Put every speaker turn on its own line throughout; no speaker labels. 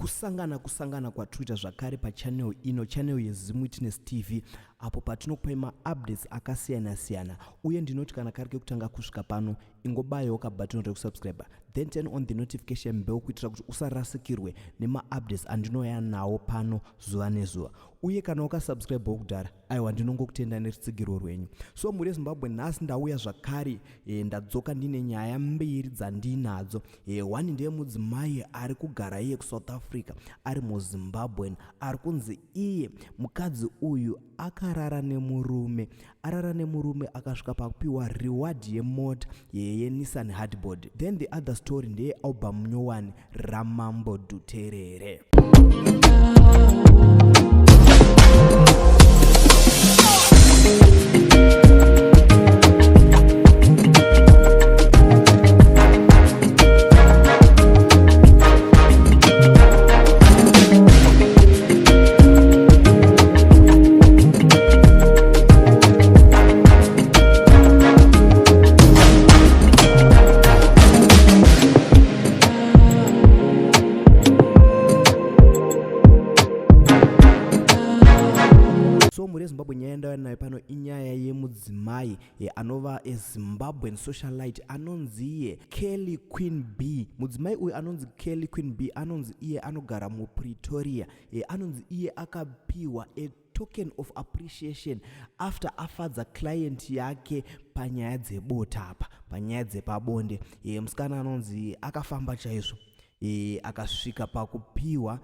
kusangana kwatwitter zvakare pachannel ino, channel yeZim Witness TV, apo patinokupai maupdates akasiyana-siyana. Uye ndinoti kana kari kekutanga kusvika pano, ingobayawo kabutton rekusubscribe, then turn on the notification bell kuitira kuti usarasikirwe nemaupdates andinoya nawo pano zuva nezuva. Uye kana ukasubscribe kudhara, aiwa ndinongokutenda nerutsigiro rwenyu. So muri Zimbabwe nhasi ndauya zvakare, ndadzoka ndine nyaya mbiri dzandinadzo. One ndeye mudzimai ari kugara iye kuSouth Africa, ari muZimbabwe, ari kunzi iye mukadzi uyu akarara nemurume akasvika pakupiwa reward yemota yeNissan Hardboard. Then the other story ndeye album nyowani raMambo Duterere. So muri Zimbabwe nyaya ndayo nayo pano inyaya yemudzimai anova Zimbabwean socialite anonzi iye Kelly Queen B. Mudzimai uyu anonzi Kelly Queen B anonzi iye anogara muPretoria. Anonzi iye akapiwa a token of appreciation after afadza client yake panyaya dzebota apa, panyaya dzepabonde. Musikana anonzi akafamba chaizvo, akasvika pakupiwa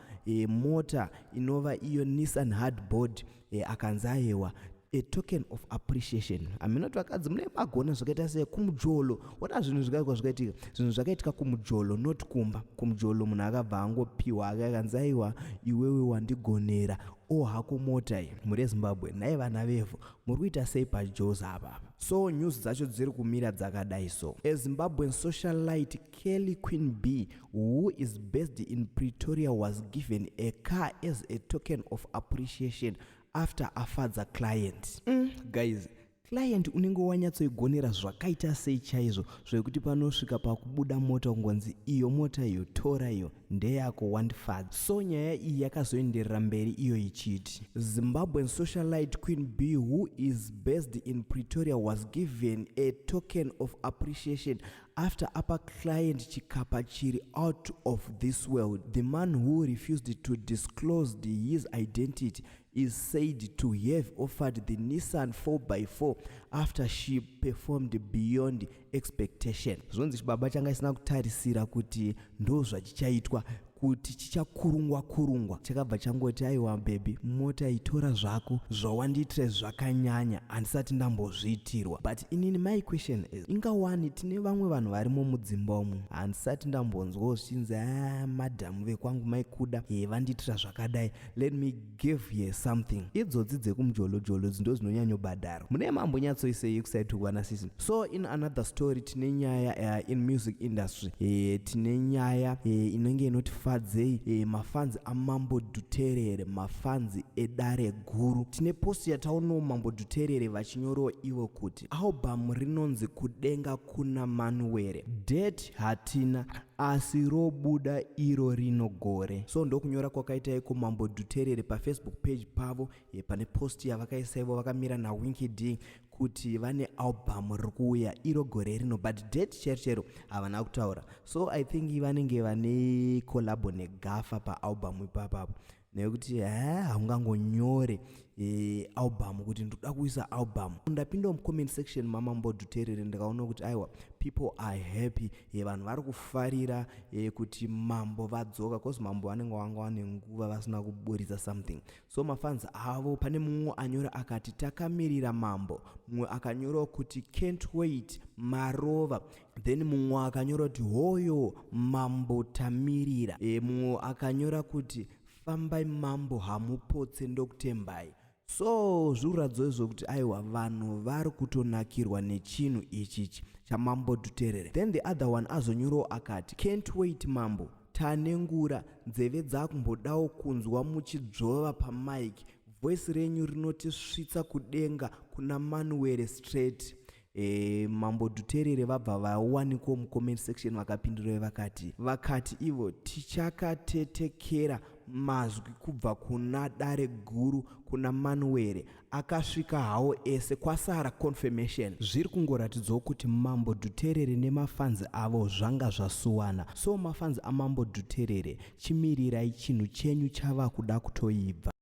mota inova iyo Nissan Hardboard, akanzayewa a token of appreciation. Aminoti vakadzi mune magona zvakaita sei kumujolo. Ona zvinhu zvakaitika kumujolo, not kumba. Kumujolo munhu akabva angopiwa akakanzaiwa iwewe wandigonera hako mota iyi. Muri Zimbabwe nai vana vevhu muri kuita sei paJozi apa? So news dzacho dziri kumira dzakadai so. A Zimbabwean socialite Kelly Queen B, who is based in Pretoria, was given a car as a token of appreciation after afadza client. Guys, client unenge wanyatsoigonera zvakaita sei chaizvo zvekuti panosvika pakubuda mota kungonzi iyo mota iyo tora iyo ndeyako wandifadza. So nyaya iyi yakazoenderera mberi iyo ichiti Zimbabwean socialite Queen B, who is based in Pretoria, was given a token of appreciation after upper client chikapa chiri out of this world. The man who refused to disclose his identity is said to have offered the Nissan 4x4 after she performed beyond expectation. Zvonzi chibaba changa isina kutarisira kuti ndo zvachichaitwa, kuti chichakurungwa chakabva changoti aiwa baby mota itora zvako zvawandiitira zvakanyanya handisati ndambozviitirwa. But inini my question is, ingawani tine vamwe vanhu varimo mudzimba umu handisati ndambonzwawo zvichinzi madhamu vekwangu maikuda vandiitira zvakadai, let me give you something. Idzodzi dzekumujolojolo ndo dzinonyanyobhadhara. Mune mambonyatsoisei kusaitukwana sisi. So in another story tine nyaya in music industry, tine nyaya inenge inoti fadzei mafanzi aMambo Duterere, mafanzi edare guru. Tine post yataonawo Mambo Duterere vachinyorowo ivo kuti album rinonzi kudenga kuna Manuwere, date hatina asi robuda iro rinogore. So ndokunyora kwakaita iko Mambo Duterere paFacebook page pavo, pane post yavakaisa ivo vakamira naWinky D kuti vane album rikuuya iro gore rino, but date chero havana kutaura. So I think vanenge vane collab neGafa paalbum ipapapo, nekuti haungangonyore album kuti ndoda kuisa album. Ndapinda mucomment section maMambo Duterere ndikaona kuti aiwa people are happy, vanhu vari kufarira kuti Mambo vadzoka, cause Mambo vanenge vanga vane nguva vasina kuburitsa something. So mafans avo, pane mumwe anyora akati takamirira Mambo, mumwe akanyora kuti can't wait marova, then mumwe akanyora kuti hoyo Mambo tamirira, mumwe akanyora kuti fambai Mambo hamupotse ndokutembai. So zviuradzo izvo kuti aiwa vanhu vari kutonakirwa nechinhu ichichi chaMambo Duterere. Then the other one azonyurawo akati can't wait Mambo tanengura nzeve dzakumbodawo kunzwa muchidzvova pamike, voice renyu rinotisvitsa kudenga kuna Manuwere straight. Mambo Dhuterere vabva vawanikwa mucomment section vakapindura vakati ivo tichakatetekera mazwi kubva kuna dare guru kuna Manuere akasvika hawo ese kwasara confirmation. Zviri kungoratidzawo kuti Mambo Dhuterere nemafanzi avo zvanga zvasuwana. So mafanzi aMambo Dhuterere chimirirai chinhu chenyu chava kuda kutoibva.